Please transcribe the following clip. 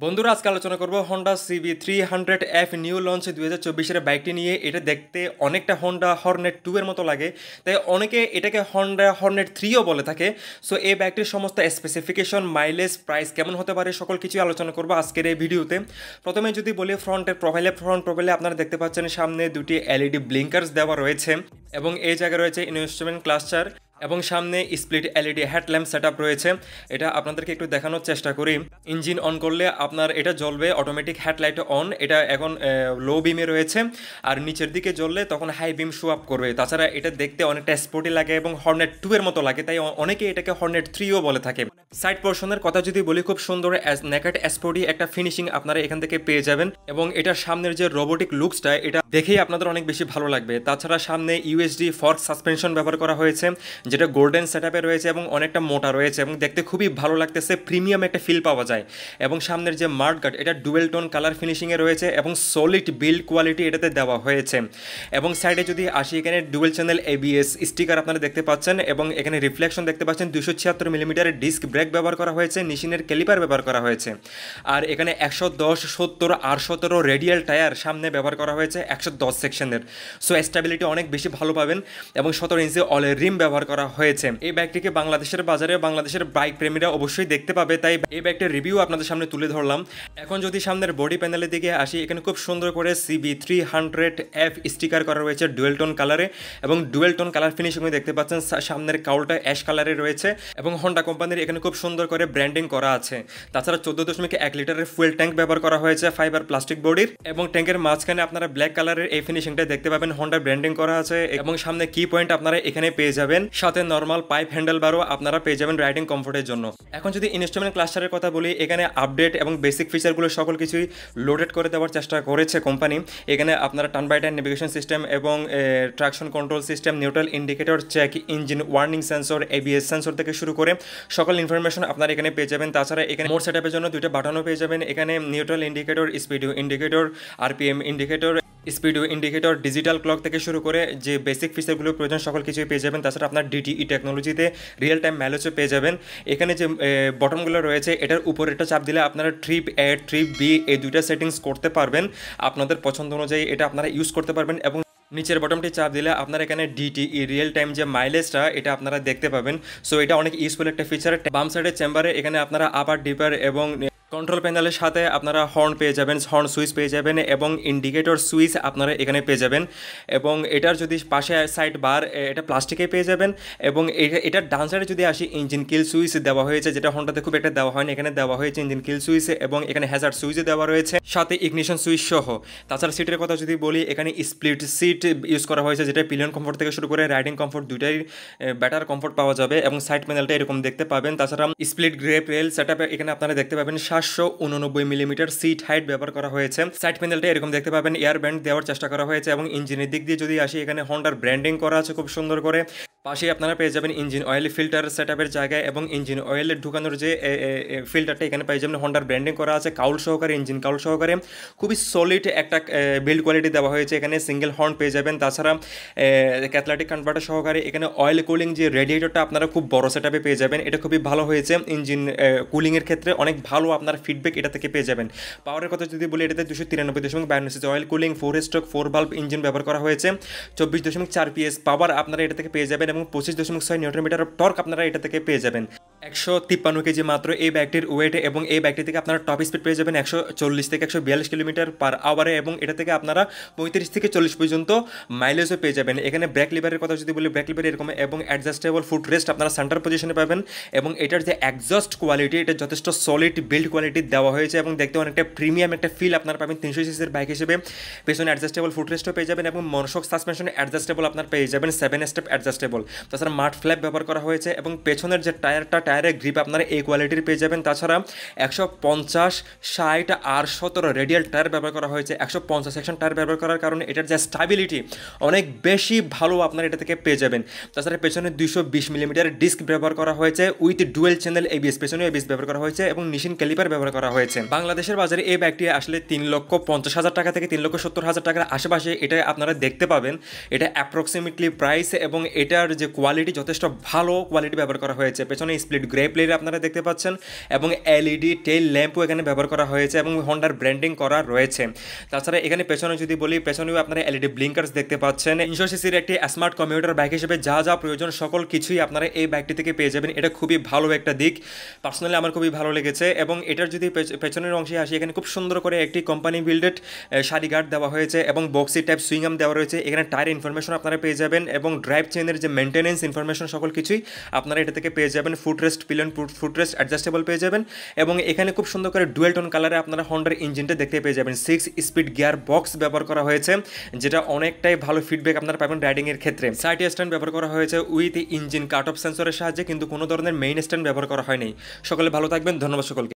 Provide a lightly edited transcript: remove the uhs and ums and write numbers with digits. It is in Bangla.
বন্ধুরা আজকে আলোচনা করব হন্ডা CB300F নিউ লঞ্চ 2024 এর বাইকটি নিয়ে। এটা দেখতে অনেকটা হন্ডা হর্নেট 2 এর মতো লাগে, তাই অনেকে এটাকে হন্ডা হর্নেট 3ও বলে থাকে। সো এই বাইকটির সমস্ত স্পেসিফিকেশন, মাইলেজ, প্রাইস কেমন হতে পারে সকল কিছু আলোচনা করব আজকের এই ভিডিওতে। প্রথমে যদি বলি ফ্রন্ট প্রোফাইলে আপনারা দেখতে পাচ্ছেন সামনে দুটি LED ব্লিঙ্কার্স দেওয়া রয়েছে এবং এই জায়গায় রয়েছে ইনস্ট্রুমেন্ট ক্লাস্টার এবং সামনে স্প্লিট LED হেডল্যাম্প সেটআপ রয়েছে। এটা আপনাদেরকে একটু দেখানোর চেষ্টা করি। ইঞ্জিন অন করলে আপনার এটা জ্বলবে অটোমেটিক হেডলাইট অন, এটা এখন লো বিমে রয়েছে, আর নিচের দিকে জ্বললে তখন হাই বিম শো আপ করবে। তাছাড়া এটা দেখতে অনেকটা স্পোর্টি লাগে এবং হর্নেট 2 এর মতো লাগে, তাই অনেকে এটাকে হর্নেট 3ও বলে থাকে। সাইড পোর্শনের কথা যদি বলি, খুব সুন্দর নেকেট স্পোর্টি একটা ফিনিশিং আপনারা এখান থেকে পেয়ে যাবেন এবং এটার সামনের যে রোবোটিক লুকসটা এটা দেখেই আপনাদের অনেক বেশি ভালো লাগবে। তাছাড়া সামনে USD ফর্ক সাসপেনশন ব্যবহার করা হয়েছে, যেটা গোল্ডেন সেটআপে রয়েছে এবং অনেকটা মোটা রয়েছে এবং দেখতে খুবই ভালো লাগতেছে, প্রিমিয়াম একটা ফিল পাওয়া যায়। এবং সামনের যে মার্ট গার্ড এটা ডুয়েল টোন কালার ফিনিশিংয়ে রয়েছে এবং সলিড বিল্ড কোয়ালিটি এটাতে দেওয়া হয়েছে। এবং সাইডে যদি আসি, এখানে ডুয়েল চ্যানেল ABS স্টিকার আপনারা দেখতে পাচ্ছেন এবং এখানে রিফ্লেকশন দেখতে পাচ্ছেন। 276 মিলিমিটারের ডিস্ক ব্রেক ব্যবহার করা হয়েছে, নিশিনের ক্যালিপার ব্যবহার করা হয়েছে। আর এখানে 110, 70 আর 17 রেডিয়াল টায়ার সামনে ব্যবহার করা হয়েছে 110 সেকশনের। সো স্টেবিলিটি অনেক বেশি ভালো পাবেন এবং 17 ইঞ্চি অলের রিম ব্যবহার করা হয়েছে। এই বাইকটিকে বাংলাদেশের বাজারে বাংলাদেশের বাইক প্রেমীরা অবশ্যই দেখতে পাবে, তাই এই বাইকটির রিভিউ আপনাদের সামনে তুলে ধরলাম। এখন যদি সামনের বডি প্যানেলের দিকে আসি, এখানে খুব সুন্দর করে CB300F স্টিকার করা রয়েছে ডুয়েল টোন কালারে এবং ডুয়েল টোন কালার ফিনিশিং দেখতে পাচ্ছেন। সামনের কাউলটা অ্যাশ কালারে রয়েছে এবং হন্ডা কোম্পানির এখানে খুব সুন্দর করে ব্র্যান্ডিং করা আছে। তাছাড়া 14.1 লিটারের ফুয়েল ট্যাঙ্ক ব্যবহার করা হয়েছে ফাইবার প্লাস্টিক বডির এবং ট্যাঙ্কের মাঝখানে আপনারা ব্ল্যাক কালারের এই ফিনিশিংটা দেখতে পাবেন, হন্ডা ব্র্যান্ডিং করা আছে এবং সামনে কি পয়েন্ট আপনারা এখানে পেয়ে যাবেন, সাথে নর্মাল পাইপ হ্যান্ডেল বারও আপনারা পেয়ে যাবেন রাইডিং কমফোর্টের জন্য। এখন যদি ইনস্ট্রুমেন্ট ক্লাস্টারের কথা বলি, এখানে আপডেট এবং বেসিক ফিচারগুলো সকল কিছুই লোডেড করে দেওয়ার চেষ্টা করেছে কোম্পানি। এখানে আপনারা turn by turn navigation system এবং traction control system, neutral indicator check, engine warning sensor, ABS sensor থেকে শুরু করে সকল ইনফরমেশন আপনারা এখানে পেয়ে যাবেন। তাছাড়া এখানে মোড সেটআপের জন্য দুইটা বাটনও পেয়ে যাবেন। এখানে neutral indicator, speed indicator, RPM indicator, speed indicator, digital clock থেকে শুরু করে যে বেসিক ফিচারগুলো প্রয়োজন সকল কিছুই পেয়ে যাবেন। তাছাড়া আপনার DTE টেকনোলজিতে রিয়েল টাইম মাইলেজও পেয়ে যাবেন। এখানে যে বটনগুলো রয়েছে এটার উপর এটা চাপ দিলে আপনারা ট্রিপ A, ট্রিপ B এই দুইটা সেটিংস করতে পারবেন, আপনাদের পছন্দ অনুযায়ী এটা আপনারা ইউজ করতে পারবেন। এবং নিচের বটনটি চাপ দিলে আপনারা এখানে DTE রিয়েল টাইম যে মাইলেজটা এটা আপনারা দেখতে পাবেন। সো এটা অনেক ইউজফুল একটা ফিচার। বাম সাইডের চেম্বারে এখানে আপনারা আপার, ডিপার এবং কন্ট্রোল প্যানেলের সাথে আপনারা হর্ন পেয়ে যাবেন, হর্ন সুইচ পেয়ে যাবেন এবং ইন্ডিকেটর সুইচ আপনারা এখানে পেয়ে যাবেন। এবং এটার যদি পাশে সাইড বার এটা প্লাস্টিকে পেয়ে যাবেন। এবং এটার ডান সাইডে যদি আসি, ইঞ্জিন কিল সুইচ দেওয়া হয়েছে, যেটা হন্ডাতে খুব একটা দেওয়া হয়নি, এখানে দেওয়া হয়েছে ইঞ্জিন কিল সুইচ এবং এখানে হ্যাজার্ড সুইচও দেওয়া রয়েছে, সাথে ইগনিশন সুইচ সহ। তাছাড়া সিটের কথা যদি বলি, এখানে স্প্লিট সিট ইউজ করা হয়েছে, যেটা পিলিয়ন কমফোর্ট থেকে শুরু করে রাইডিং কমফোর্ট দুইটাই বেটার কমফোর্ট পাওয়া যাবে এবং সাইড প্যানেলটা এরকম দেখতে পাবেন। তাছাড়া স্প্লিট গ্রেপ রেল সেটআপে এখানে আপনারা দেখতে পাবেন 789 মিলিমিটার সিট হাইট ব্যবহার করা হয়েছে। সাইড প্যানেলটা এরকম দেখতে পাবেন, এয়ার ব্যান্ড দেওয়ার চেষ্টা করা হয়েছে এবং ইঞ্জিনের দিক দিয়ে যদি আসি, এখানে হন্ডার ব্র্যান্ডিং করা আছে খুব সুন্দর করে। পাশে আপনারা পেয়ে যাবেন ইঞ্জিন অয়েল ফিল্টার সেটআপের জায়গায় এবং ইঞ্জিন অয়েলের ঢুকানোর যে ফিল্টারটা এখানে পেয়ে যাবেন, হন্ডার ব্র্যান্ডিং করা আছে কাউল সহকারে, ইঞ্জিন কাউল সহকারে। খুবই সলিড একটা বিল্ড কোয়ালিটি দেওয়া হয়েছে, এখানে সিঙ্গেল হর্ন পেয়ে যাবেন। তাছাড়া ক্যাথলাটিক কনভার্টার সহকারে এখানে অয়েল কুলিং যে রেডিয়েটরটা আপনারা খুব বড় সেটআপে পেয়ে যাবেন, এটা খুবই ভালো হয়েছে। ইঞ্জিন কুলিংয়ের ক্ষেত্রে অনেক ভালো আপনার ফিডব্যাক এটা থেকে পেয়ে যাবেন। পাওয়ারের কথা যদি বলি, এটাতে 293.52 oil cooling 4 stroke 4 valve engine ব্যবহার করা হয়েছে। 24.4 PS পাওয়ার আপনারা এটা থেকে পেয়ে যাবেন এবং 25.6 নিউটন মিটার টর্ক আপনারা এটা থেকে পেয়ে যাবেন। 153 কেজি মাত্র এই বাইকটির ওয়েট এবং এই বাইকটি থেকে আপনারা টপ স্পিড পেয়ে যাবেন 140 থেকে 142 কিলোমিটার পার আওয়ারে এবং এটা থেকে আপনারা 35 থেকে 40 পর্যন্ত মাইলেজও পেয়ে যাবেন। এখানে ব্রেক লিভারের কথা যদি বলি, ব্রেক লিভার এরকম এবং অ্যাডজাস্টেবল ফুট রেস্ট আপনারা সেন্টার পজিশনে পাবেন এবং এটার যে এক্সস্ট কোয়ালিটি এটা যথেষ্ট সলিড বিল্ড কোয়ালিটি দেওয়া হয়েছে এবং দেখতে অনেকটা প্রিমিয়াম একটা ফিল আপনারা পাবেন 300 সিসির বাইক হিসেবে। পেছনে অ্যাডজাস্টেবল ফুট রেস্টও পেয়ে যাবেন এবং মনোশক সাসপেনশন অ্যাডজাস্টেবল আপনার পেয়ে যাবেন, 7 স্টেপ অ্যাডজাস্টেবল। তাছাড়া মাড ফ্ল্যাপ ব্যবহার করা হয়েছে এবং পেছনের যে টায়ারের গ্রিপ আপনারা এই কোয়ালিটির পেয়ে যাবেন। তাছাড়া 150, 60 আর 17 রেডিয়াল টায়ার ব্যবহার করা হয়েছে। 150 সেকশন টায়ার ব্যবহার করার কারণে এটার যে স্টেবিলিটি অনেক বেশি ভালো আপনারা এটা থেকে পেয়ে যাবেন। তাছাড়া পেছনে 220 মিলিমিটার ডিস্ক ব্যবহার করা হয়েছে উইথ ডুয়েল চ্যানেল ABS, পেছনে ABS ব্যবহার করা হয়েছে এবং নিশিন ক্যালিপার ব্যবহার করা হয়েছে। বাংলাদেশের বাজারে এই বাইকটি আসলে 3,50,000 টাকা থেকে 3,70,000 টাকার আশেপাশে এটা আপনারা দেখতে পাবেন। এটা অ্যাপ্রক্সিমেটলি প্রাইস এবং এটার যে কোয়ালিটি যথেষ্ট ভালো কোয়ালিটি ব্যবহার করা হয়েছে। পেছনে স্প্লিট সাইড গ্রে প্লেট আপনারা দেখতে পাচ্ছেন এবং এলইডি টেইল ল্যাম্পও এখানে ব্যবহার করা হয়েছে এবং হন্ডার ব্র্যান্ডিং করা রয়েছে। তাছাড়া এখানে পেছনে যদি বলি, পেছনেও আপনারা এলইডি ব্লিঙ্কার্স দেখতে পাচ্ছেন। 300 সিসির একটি স্মার্ট কমিউটার বাইক হিসেবে যা যা প্রয়োজন সকল কিছুই আপনারা এই বাইকটি থেকে পেয়ে যাবেন। এটা খুবই ভালো একটা দিক, পার্সোনালি আমার খুবই ভালো লেগেছে। এবং এটার যদি পেছনের অংশে আসি, এখানে খুব সুন্দর করে একটি কোম্পানি বিল্ডেড সারি গার্ড দেওয়া হয়েছে এবং বক্সি টাইপ সুইং আর্ম দেওয়া রয়েছে। এখানে টায়ার ইনফরমেশন আপনারা পেয়ে যাবেন এবং ড্রাইভ চেনের যে মেনটেন্যান্স ইনফরমেশন সকল কিছুই আপনারা এটা থেকে পেয়ে যাবেন। ফুটরেস্ট পিলিয়ন ফুটরেস্ট অ্যাডজাস্টেবল পেয়ে যাবেন এবং এখানে খুব সুন্দর করে ডুয়েল টোন কালারে আপনারা হন্ডার ইঞ্জিনটা দেখতে পেয়ে যাবেন। 6 স্পিড গিয়ার বক্স ব্যবহার করা হয়েছে, যেটা অনেকটাই ভালো ফিডব্যাক আপনারা পাবেন রাইডিংয়ের ক্ষেত্রে। সাইড স্ট্যান্ড ব্যবহার করা হয়েছে উইথ ইঞ্জিন কাট অফ সেন্সরের সাহায্যে, কিন্তু কোনো ধরনের মেইন স্ট্যান্ড ব্যবহার করা হয়নি। সকলে ভালো থাকবেন, ধন্যবাদ সকলকে।